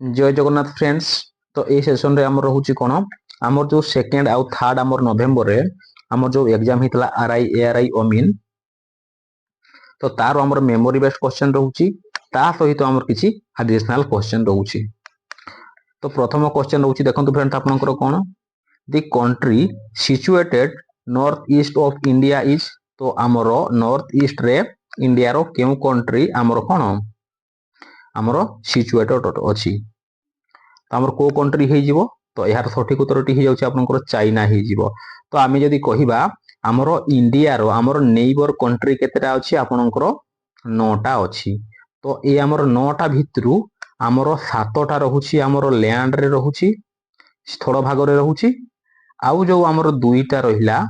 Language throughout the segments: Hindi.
जय जगन्नाथ फ्रेंड्स। तो ये सेशन रे हमर रहउची कोन हमर जो सेकंड आउ थर्ड हमर नवेम्बर रे हमर जो एग्जाम हितला आरआई एआरआई ओमिन तो तार हमर मेमोरी बेस्ड क्वेश्चन रहउची ता सहित हमर किछि एडिशनल क्वेश्चन रहउची। तो प्रथम क्वेश्चन रहउची देखंतु फ्रेंड्स आपनकर कोन the country situated north east of India is तो हमर नॉर्थ ईस्ट रे इंडिया रो केउ कंट्री हमर कोन हमर सिचुएटेड अछि तो हमर को कंट्री हे जीवो तो यार सठिक उत्तरटी हे जाउची आपनकर चाइना हे जीवो। तो आमे जदी कहिबा हमर इंडिया रो हमर नेबर कंट्री केतेटा अछि आपनकर 9टा अछि। तो ए हमर 9टा भितरु हमर 7टा रहउची हमर लैंड रे रहउची स्थल भाग रे रहउची आउ जो हमर दुईटा रहिला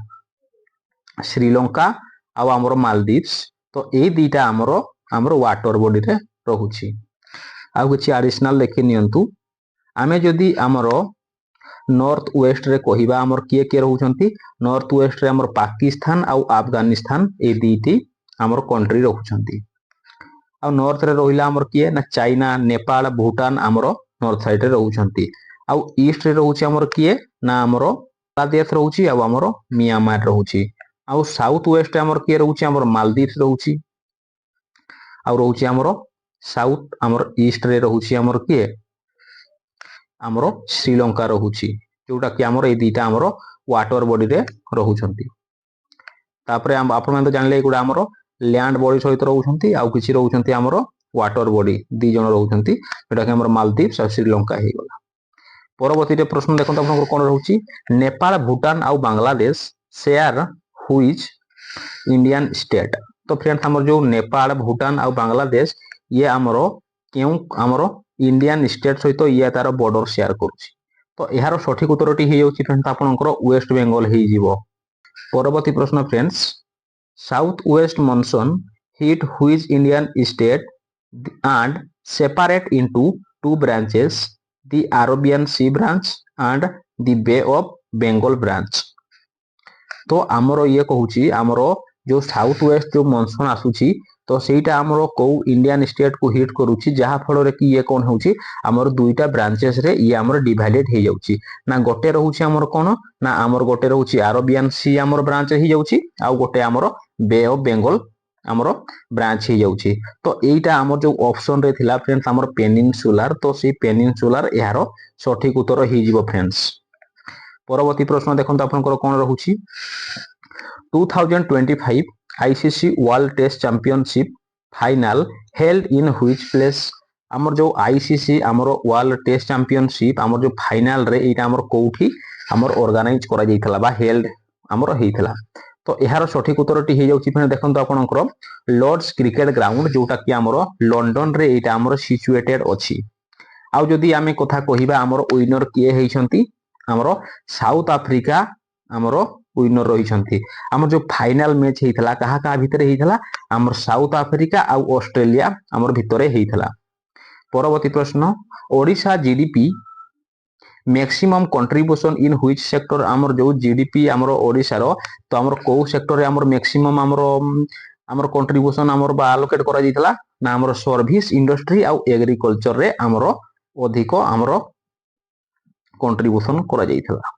श्रीलंका आउ हमर मालदीव्स तो ए दुईटा हमर वाटर बॉडी रे रहउची। आउ किछि एडिशनल देखि नियंतु आमे जदी हमर नॉर्थ वेस्ट रे कहिबा हमर किए के रहउछंती नॉर्थ वेस्ट रे हमर पाकिस्तान आउ अफगानिस्तान ए दीटी हमर कंट्री रहउछंती। आउ नॉर्थ रे रहिला हमर किए ना चाइना नेपाल भूटान हमर नॉर्थ साइड रे रहउछंती। आउ ईस्ट रे रहउची हमर किए ना हमर बांग्लादेश रहउची आउ हमर म्यांमार रहउची। आउ साउथ वेस्ट हमर किए रहउची हमर मालदीव्स रहउची आउ रहउची हमर साउथ हमर ईस्ट रे रहउची हमर किए हमर श्रीलंका रहउची जोटा कि हमर ए दीटा हमर वाटर बॉडी रे रहउछंती। तापरे हम आपन मन तो जानले गुडा हमर लैंड बॉडी सहित रहउछंती आउ किछि रहउछंती हमर वाटर बॉडी दी जण रहउछंती जोटा कि हमर मालदीव्स आ श्रीलंका हे गला। परवर्ती प्रश्न देखंत आपन कोन रहउची नेपाल भूटान आउ Bangladesh share which Indian state. तो फ्रेंड्स हमर जो नेपाल भूटान आउ बांग्लादेश ये हमर केउ हमर इंडियन स्टेट सहित ये तार बॉर्डर शेयर करूची। तो यार सठिक उत्तरटी हे जाउची फ्रेंड्स आपनकर वेस्ट बेंगल हे जीवो। परवर्ती प्रश्न friends south west monsoon hit which Indian state and separate into two branches the Arabian Sea branch and the Bay of Bengal branch। तो हमरो ये कहूची हमरो जो साउथ वेस्ट जो मॉनसून आसुची तो सेटा हमरो को इंडियन स्टेट को हिट करूची जहा फल रे कि ये कोन होउची हमरो दुईटा ब्रांचेस रे ये हमरो डिवाइडेड हे जाउची ना गोटे रहउची हमरो कोन ना हमरो गोटे रहउची अरेबियन सी हमरो ब्रांच हे जाउची आ गोटे हमरो बे ऑफ बेंगल हमरो ब्रांच हे जाउची। तो एटा हमर जो ऑप्शन रे थिला फ्रेंड्स हमर पेनिनसुलर तो सी पेनिनसुलर यारो सठिक उत्तर हे जीवो फ्रेंड्स। परवर्ती प्रश्न देखंत आपनकर कोन रहउची 2025 ICC world test championship final held in which place. हमर जो आईसीसी हमर वर्ल्ड टेस्ट चैंपियनशिप हमर जो फाइनल रे एटा हमर कोठी हमर ऑर्गेनाइज करा जाइथला बा हेल्ड हमर हेइथला। तो यार सठिक उत्तरटी हे जाउची फेर देखंत आपनकर लॉर्ड्स क्रिकेट ग्राउंड जोटा कि हमर लंडन रे एटा हमर सिचुएटेड अछि। आउ जदी आमे कथा कहिबा हमर विनर किए हेइछंती हमर साउथ अफ्रीका हमर विनर रहिछंती। हमर जो फाइनल मैच हेइथला कहा कहा भितरे हेइथला हमर साउथ अफ्रीका आउ ऑस्ट्रेलिया हमर भितरे हेइथला। परवर्ती प्रश्न Odisha GDP maximum contribution in which sector हमर जो जीडीपी हमर ओडिशा रो तो हमर को सेक्टर रे हमर मैक्सिमम हमर कंट्रीब्यूशन हमर बा एलोकेट करा जितला ना हमर सर्विस इंडस्ट्री आउ एग्रीकल्चर रे हमर अधिक हमर कंट्रीब्यूशन करा जाइतला।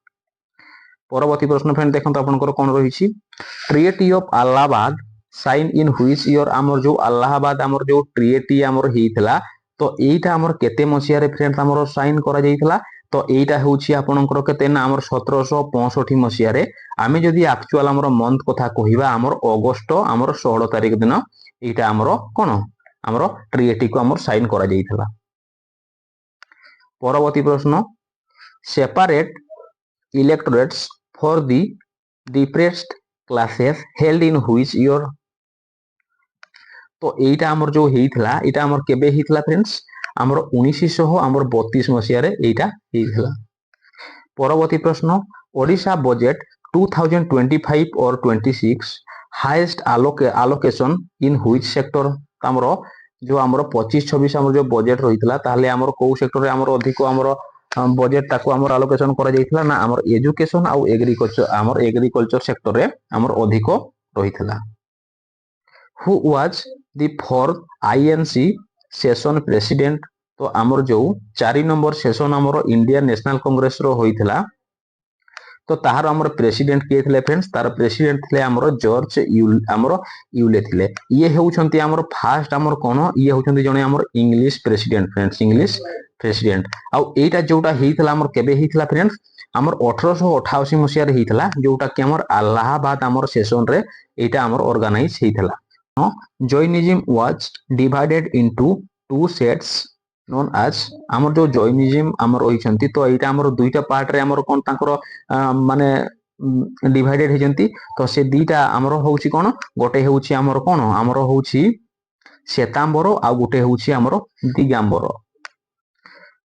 परवर्ती प्रश्न फ्रेंड देखंत आपनकर कोन रहिछि treaty of Allahabad sign in which year हमर जो इलाहाबाद हमर जो ट्रिएटी हमर हेइतला तो एटा हमर केते मसिया रे फ्रेंड्स हमर साइन करा जाइतला तो एटा होउछि आपनकर केते ना हमर 1765 मसिया रे आमे जदी एक्चुअल हमर मंथ कथा कहिबा हमर अगस्त हमर 16 तारिख दिन एटा हमर कोन हमर ट्रिएटी को हमर साइन करा जाइतला। परवर्ती प्रश्न separate electorates for the depressed classes held in which year. तो एटा हमर जो हेइथला एटा हमर केबे हेइथला फ्रेंड्स हमर 1932 मसिया रे एटा हेइथला। परवर्ती प्रश्न ओडिशा बजट 2025 और 26 highest allocation in which sector. हमर जो हमर 25-26 हमर जो बजट रहितला ताले हमर को सेक्टर रे हमर अधिक हमर बजट ताको हमर allocation करा जाइतला ना हमर एजुकेशन आउ एग्रीकल्चर सेक्टर रे हमर अधिक रहितला। Who was the fourth INC session president तो आमर जो 4 नंबर सेशन आमर इंडियन नेशनल कांग्रेस रो होइथिला तो ताहार आमर प्रेसिडेंट किए थे फ्रेंड्स तार प्रेसिडेंट थे आमर जॉर्ज आमर यूले थे ये होउछंती आमर फास्ट आमर कोन ये होउछंती जने आमर English president friends English president आउ एटा जोटा हेइथला आमर केबे हेइथला फ्रेंड्स आमर 1888 मसिया रे हेइथला जोटा कि आमर इलाहाबाद आमर सेशन रे एटा आमर ऑर्गेनाइज हेइथला Jainism was divided into two sects known as आमर जो जॉइनिज्म आमर होइछंती तो एटा आमर दुईटा पार्ट रे आमर कोन तांकर माने डिवाइडेड हेजंती तो से दुईटा आमर होउची कोन गोटे होउची आमर कोन आमर होउची श्वेतांबर आ गोटे होउची आमर दिगंबर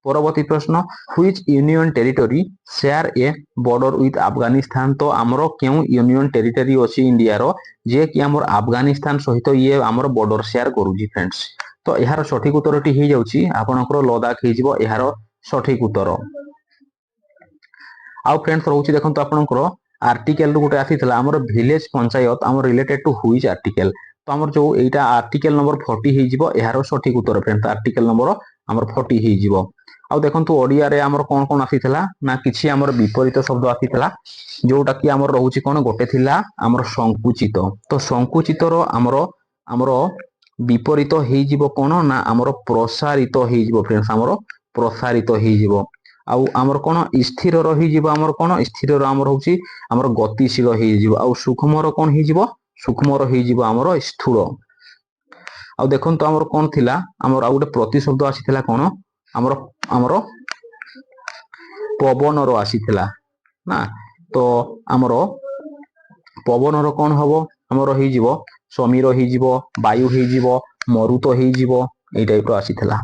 परवर्ती प्रश्न which union territory share A border with Afghanistan तो आमर केउ यूनियन टेरिटरी अछि इंडिया रो जे कि आमर अफगानिस्तान सहित ये आमर बॉर्डर शेयर करूची फ्रेंड्स तो यार सठिक उत्तरटी हो जाउची आपनकर लद्दाख हे जिवो यार सठिक उत्तर आउ फ्रेंड्स रहउची देखंतु आपनकर आर्टिकल रो गोटे आसीतला हमर विलेज पंचायत हमर रिलेटेड टू व्हिच आर्टिकल तो हमर जो एटा आर्टिकल नंबर 40 हे जिवो यार सठिक उत्तर फ्रेंड्स आर्टिकल नंबर हमर 40 हे जिवो आउ देखंतु ओडिया रे हमर कोन कोन आसीतला ना किछि हमर विपरीत शब्द आसीतला जोटा कि हमर रहउची कोन गोटे थिला हमर संकुचित तो संकुचित रो हमर विपरीत हे जिवो कोन ना हमर प्रसारित हे जिवो फ्रेंड्स हमर प्रसारित हे जिवो आउ हमर कोन स्थिर रही जिवो हमर कोन स्थिर रो हमर होउची हमर गतिशील हे जिवो आउ सूक्ष्म रो कोन हे जिवो सूक्ष्म रो हे जिवो हमर स्थूल आउ देखंतु हमर कोन थिला हमर आ गोटे प्रतिशब्द आसीतला कोन हमर हमर पवन रो आसीतला ना तो हमर पवन रो कोन हबो हमर हे जिवो समीर हे जिवो वायु हे जिवो मरुत हे जिवो ए टाइप रो आसीतला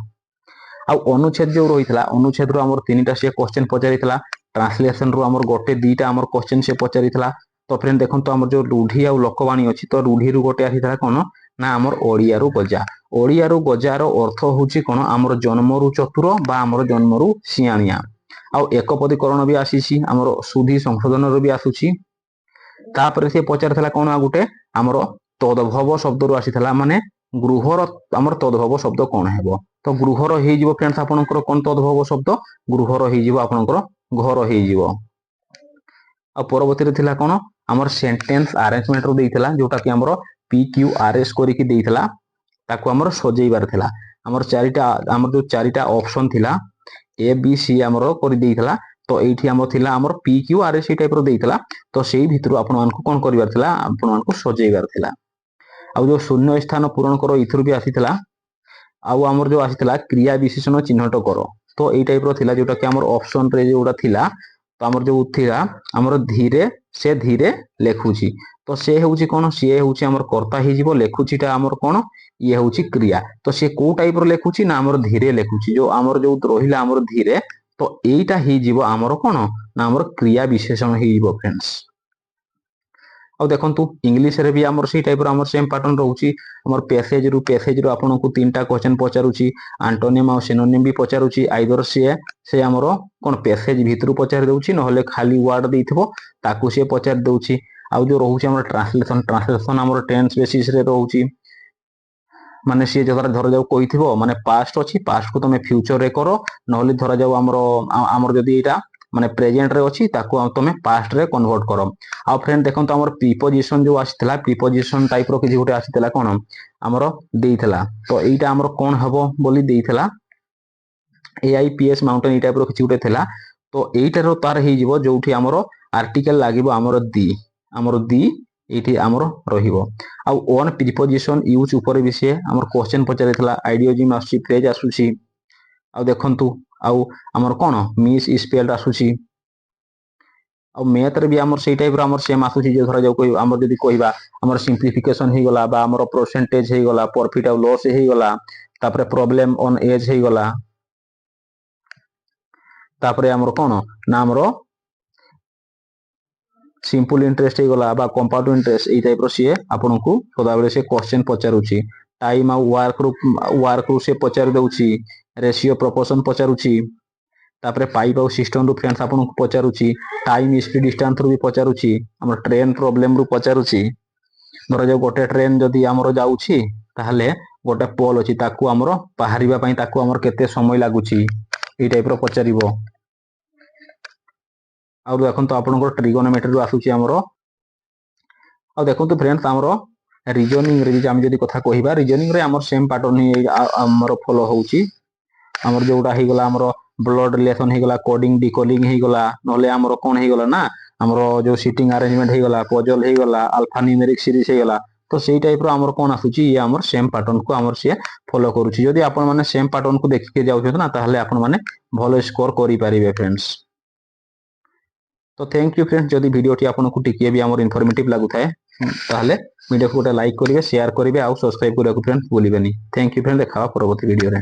आ अनुच्छेद जो रहितला अनुच्छेद रो हमर तीनटा से क्वेश्चन पचारितला ट्रांसलेशन रो हमर गोटे दीटा हमर क्वेश्चन से पचारितला तो फ्रेंड देखंतु हमर जो रूढ़ी आ लोकवाणी अछि तो रूढ़ी रो गोटे आसीतला कोन ना हमर ओडिया रो गजा रो अर्थ होउची कोन हमर जन्मरु चतुर बा हमर जन्मरु सियानिया आ एकपदीकरण भी आसीची हमर सुधी संशोधन रो भी आसुची तापर से पचारथला कोन आ गोटे हमर तद्भव शब्द रो आसीथला माने गृहर हमर तद्भव शब्द कोन हेबो तो गृहर हे जिवो फ्रेंड्स आपनकर कोन तद्भव शब्द गृहर हे जिवो आपनकर घर हे जिवो आ परवर्ती रे थिला कोन हमर सेंटेंस अरेंजमेंट रो देइथला जोटा कि हमर PQRS करी कि देइथला ताको हमर सजेइबार थिला हमर जो चारिटा ऑप्शन थिला ABC हमर करी देइथला तो एठी हमर थिला हमर PQRS ए टाइप रो देइथला तो सेही भितरु आपन मानको कोन करिवार थिला आपन मानको सजेइबार थिला आ जो शून्य स्थान पूरण करो इथुर भी आसीथला आ हमर जो आसीथला क्रिया विशेषण चिन्हट करो तो ए टाइप रो थिला जोटा कि हमर ऑप्शन रे जोटा थिला तो हमर जो थिला हमर धीरे लेखुची तो से होउची कोन से होउची हमर कर्ता हे जिवो लेखुचीटा हमर कोन ये होउची क्रिया तो से को टाइप रो लेखुची ना हमर धीरे लेखुची जो हमर जो रहिला हमर धीरे तो एटा हे जिवो हमर कोन ना हमर क्रिया विशेषण हे जिवो फ्रेंड्स आ देखंतु इंग्लिश रे भी हमर सी टाइप रो हमर सेम पैटर्न रहउची हमर पैसेज रो आपन को तीनटा क्वेश्चन पचारुची एंटोनिम आ सिनोनिम भी पचारुची आइदर से हमर कोन पैसेज भितरु पचार देउची नहले खाली वर्ड देइथबो ताकू से पचार देउची आ जो रहउची हमर ट्रांसलेशन हमर टेंस बेसिस रे रहउची माने सी जदर धर जाऊ कहिथिबो माने पास्ट अछि पास्ट को तमे फ्यूचर रे करो नहले धर जाऊ हमर जदी एटा माने प्रेजेंट रे अछि ताको तमे पास्ट रे कन्वर्ट करो आ फ्रेंड देखंतु हमर प्रीपोजिशन जो आसीतला प्रीपोजिशन टाइप रो कि गोटे आसीतला कोन हमर देइथला तो एटा हमर कोन हबो बोली देइथला AIPS माउंटेन ए टाइप रो कि गोटे थिला तो एटा रो तार हे जिवो जोठी हमर आर्टिकल लागिवो हमर दी एठी हमर रहिबो आ वन प्रीपोजिशन यूज ऊपर विषय हमर क्वेश्चन पचारितला आइडियोजिम आसी फ्रेज आसुची आ देखंतु आ हमर कोन मिस स्पेल्ड आसुची आ मैथ रे भी हमर सेही टाइप रो हमर सेम आसुची जे धरा जाऊ कोइ हमर जदी कहबा हमर सिंप्लिफिकेशन हे गला बा हमर परसेंटेज हे गला प्रॉफिट आ लॉस हे गला तापरे प्रॉब्लम ऑन एज हे गला तापरे हमर कोन ना हमर सिंपल इंटरेस्ट हे गला बा कंपाउंड इंटरेस्ट ए टाइप रो से आपन को सदा बेले से क्वेश्चन पचारुची टाइम आ वर्क रो से पचार देउची रेशियो प्रोपोर्शन पचारुची तापरे पाइप आ सिस्टम रो फ्रेंड्स आपन को पचारुची टाइम स्पीड डिस्टेंस रो भी पचारुची हमर ट्रेन प्रॉब्लम रो पचारुची धर जो गोटे ट्रेन जदी हमर जाउची ताहले गोटे पोल अच्छी ताकू आमर बाहरिबा पई ताकू आमर केते समय लागुची ए टाइप रो पचारिबो। आ देखंतु आपनकर ट्रिगोनोमेट्री आसुची आमर। आ देखंतु फ्रेंड्स आमर रीजनिंग रे हम जदी कथा कहिबा रीजनिंग रे आमर सेम पैटर्न ही आमर फॉलो होउची। आमर जोटा ही गला आमर ब्लड रिलेशन ही गला कोडिंग डिकोडिंग ही गला नले आमर कोन ही गला ना आमर जो सीटिंग अरेंजमेंट ही गला पजल ही गला अल्फा न्यूमेरिक सीरीज ही गला तो सेही टाइप रो आमर कोन आसुची ये आमर सेम पैटर्न को आमर से फॉलो करूची। जदी आपण माने सेम पैटर्न को देखि जाउ ना ताहले आपण माने भलो स्कोर करि पारिबे फ्रेंड्स। तो थैंक यू फ्रेंड्स जदी वीडियो टी आपन को टिकिए भी आमर इन्फॉर्मेटिव लागु थाए ताहले वीडियो को लाइक करिवे शेयर करिवे आ सब्सक्राइब करिवे फ्रेंड्स भूलिबेनी। थैंक यू फ्रेंड्स देखा परवर्ती वीडियो रे।